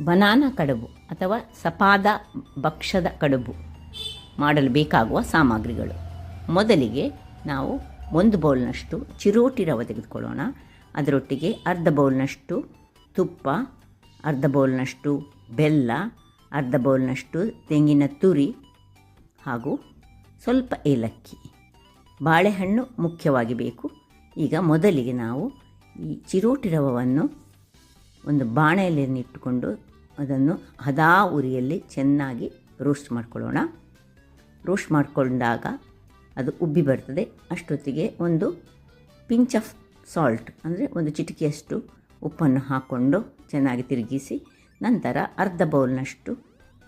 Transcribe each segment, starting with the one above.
Banana ಕಡುಬು ಅಥವಾ ಸಪಾದ ಭಕ್ಷದ ಕಡುಬು ಮಾಡಲು ಬೇಕಾಗುವ ಸಾಮಗ್ರಿಗಳು. ಮೊದಲಿಗೆ ನಾವು 1 ಬೌಲ್ನಷ್ಟು ಚಿರೋಟಿ ರವೆ ತೆಗೆದುಕೊಳ್ಳೋಣ. ಅದರೊಟ್ಟಿಗೆ ಅರ್ಧ ಬೌಲ್ನಷ್ಟು ತುಪ್ಪ, ಅರ್ಧ ಬೌಲ್ನಷ್ಟು ಬೆಲ್ಲ, ಅರ್ಧ ಬೌಲ್ನಷ್ಟು ತೆಂಗಿನ ತುರಿ ಹಾಗೂ ಸ್ವಲ್ಪ ಏಲಕ್ಕಿ. ಬಾಳೆಹಣ್ಣು ಮುಖ್ಯವಾಗಿ ಬೇಕು. ಈಗ ಮೊದಲಿಗೆ ನಾವು ಈ ಚಿರೋಟಿ ರವೆಯನ್ನು ಒಂದು ಬಾಣಲೆಯಲ್ಲಿ ಇಟ್ಟುಕೊಂಡು ಅದನ್ನು ಹದಾ ಉರಿಯಲ್ಲಿ ಚೆನ್ನಾಗಿ ರೋಸ್ಟ್ ಮಾಡಿಕೊಳ್ಳೋಣ. ರೋಸ್ಟ್ ಮಾಡಿಕೊಂಡಾಗ ಅದು ಉಬ್ಬಿ ಬರ್ತದೆ. ಅಷ್ಟೊತ್ತಿಗೆ ಒಂದು ಪಿಂಚ್ ಆಫ್ ಸಾಲ್ಟ್ ಅಂದರೆ ಒಂದು ಚಿಟಿಕೆಯಷ್ಟು ಉಪ್ಪನ್ನು ಹಾಕ್ಕೊಂಡು ಚೆನ್ನಾಗಿ ತಿರುಗಿಸಿ, ನಂತರ ಅರ್ಧ ಬೌಲ್ನಷ್ಟು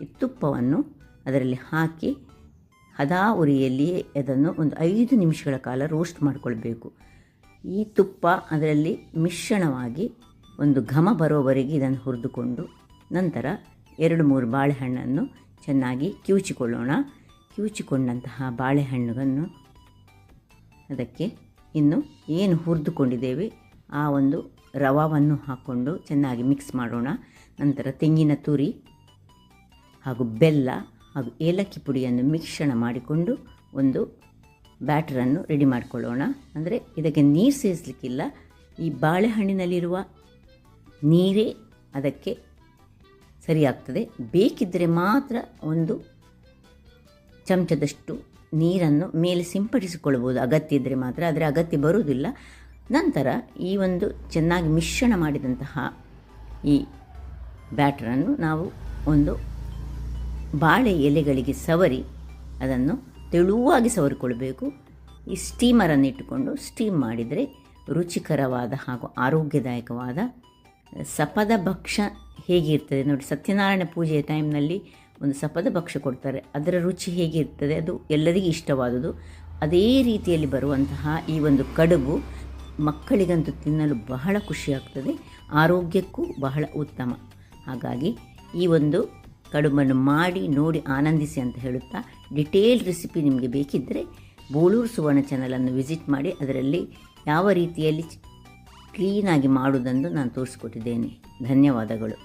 ಈ ತುಪ್ಪವನ್ನು ಅದರಲ್ಲಿ ಹಾಕಿ ಹದಾ ಉರಿಯಲ್ಲಿಯೇ ಅದನ್ನು ಒಂದು 5 ನಿಮಿಷಗಳ ಕಾಲ ರೋಸ್ಟ್ ಮಾಡಿಕೊಳ್ಬೇಕು. ಈ ತುಪ್ಪ ಅದರಲ್ಲಿ ಮಿಶ್ರಣವಾಗಿ ಒಂದು ಘಮ ಬರೋವರೆಗೆ ಇದನ್ನು ಹುರಿದುಕೊಂಡು ನಂತರ 2-3 ಬಾಳೆಹಣ್ಣನ್ನು ಚೆನ್ನಾಗಿ ಕಿವುಚಿಕೊಳ್ಳೋಣ. ಕಿವುಚಿಕೊಂಡಂತಹ ಬಾಳೆಹಣ್ಣನ್ನು ಅದಕ್ಕೆ ಇನ್ನು ಏನು ಹುರಿದುಕೊಂಡಿದ್ದೇವೆ ಆ ಒಂದು ರವಾವನ್ನು ಹಾಕ್ಕೊಂಡು ಚೆನ್ನಾಗಿ ಮಿಕ್ಸ್ ಮಾಡೋಣ. ನಂತರ ತೆಂಗಿನ ತುರಿ ಹಾಗೂ ಬೆಲ್ಲ ಹಾಗೂ ಏಲಕ್ಕಿ ಪುಡಿಯನ್ನು ಮಿಶ್ರಣ ಮಾಡಿಕೊಂಡು ಒಂದು ಬ್ಯಾಟರನ್ನು ರೆಡಿ ಮಾಡಿಕೊಳ್ಳೋಣ. ಅಂದರೆ ಇದಕ್ಕೆ ನೀರು ಸೇರಿಸಲಿಕ್ಕಿಲ್ಲ, ಈ ಬಾಳೆಹಣ್ಣಿನಲ್ಲಿರುವ ನೀರೇ ಅದಕ್ಕೆ ಸರಿಯಾಗ್ತದೆ. ಬೇಕಿದ್ದರೆ ಮಾತ್ರ ಒಂದು ಚಮಚದಷ್ಟು ನೀರನ್ನು ಮೇಲೆ ಸಿಂಪಡಿಸಿಕೊಳ್ಳಬಹುದು ಅಗತ್ಯ ಇದ್ದರೆ ಮಾತ್ರ, ಆದರೆ ಅಗತ್ಯ ಬರುವುದಿಲ್ಲ. ನಂತರ ಈ ಒಂದು ಚೆನ್ನಾಗಿ ಮಿಶ್ರಣ ಮಾಡಿದಂತಹ ಈ ಬ್ಯಾಟರನ್ನು ನಾವು ಒಂದು ಬಾಳೆ ಎಲೆಗಳಿಗೆ ಸವರಿ ಅದನ್ನು ತೆಳುವಾಗಿ ಸವರಿಕೊಳ್ಬೇಕು. ಈ ಸ್ಟೀಮರನ್ನು ಇಟ್ಟುಕೊಂಡು ಸ್ಟೀಮ್ ಮಾಡಿದರೆ ರುಚಿಕರವಾದ ಹಾಗೂ ಆರೋಗ್ಯದಾಯಕವಾದ ಸಪದ ಭಕ್ಷ್ಯ ಹೇಗಿರ್ತದೆ ನೋಡಿ. ಸತ್ಯನಾರಾಯಣ ಪೂಜೆಯ ಟೈಮ್ನಲ್ಲಿ ಒಂದು ಸಪದ ಭಕ್ಷ್ಯ ಕೊಡ್ತಾರೆ, ಅದರ ರುಚಿ ಹೇಗಿರ್ತದೆ ಅದು ಎಲ್ಲರಿಗೂ ಇಷ್ಟವಾದುದು. ಅದೇ ರೀತಿಯಲ್ಲಿ ಬರುವಂತಹ ಈ ಒಂದು ಕಡುಬು ಮಕ್ಕಳಿಗಂತೂ ತಿನ್ನಲು ಬಹಳ ಖುಷಿಯಾಗ್ತದೆ, ಆರೋಗ್ಯಕ್ಕೂ ಬಹಳ ಉತ್ತಮ. ಹಾಗಾಗಿ ಈ ಒಂದು ಕಡುಬನ್ನು ಮಾಡಿ ನೋಡಿ ಆನಂದಿಸಿ ಅಂತ ಹೇಳುತ್ತಾ, ಡಿಟೇಲ್ ರೆಸಿಪಿ ನಿಮಗೆ ಬೇಕಿದ್ದರೆ ಬೋಳೂರು ಸುವರ್ಣ ಚಾನಲನ್ನು ವಿಸಿಟ್ ಮಾಡಿ. ಅದರಲ್ಲಿ ಯಾವ ರೀತಿಯಲ್ಲಿ ಕ್ಲೀನಾಗಿ ಮಾಡುವುದೆಂದು ನಾನು ತೋರಿಸ್ಕೊಟ್ಟಿದ್ದೇನೆ. ಧನ್ಯವಾದಗಳು.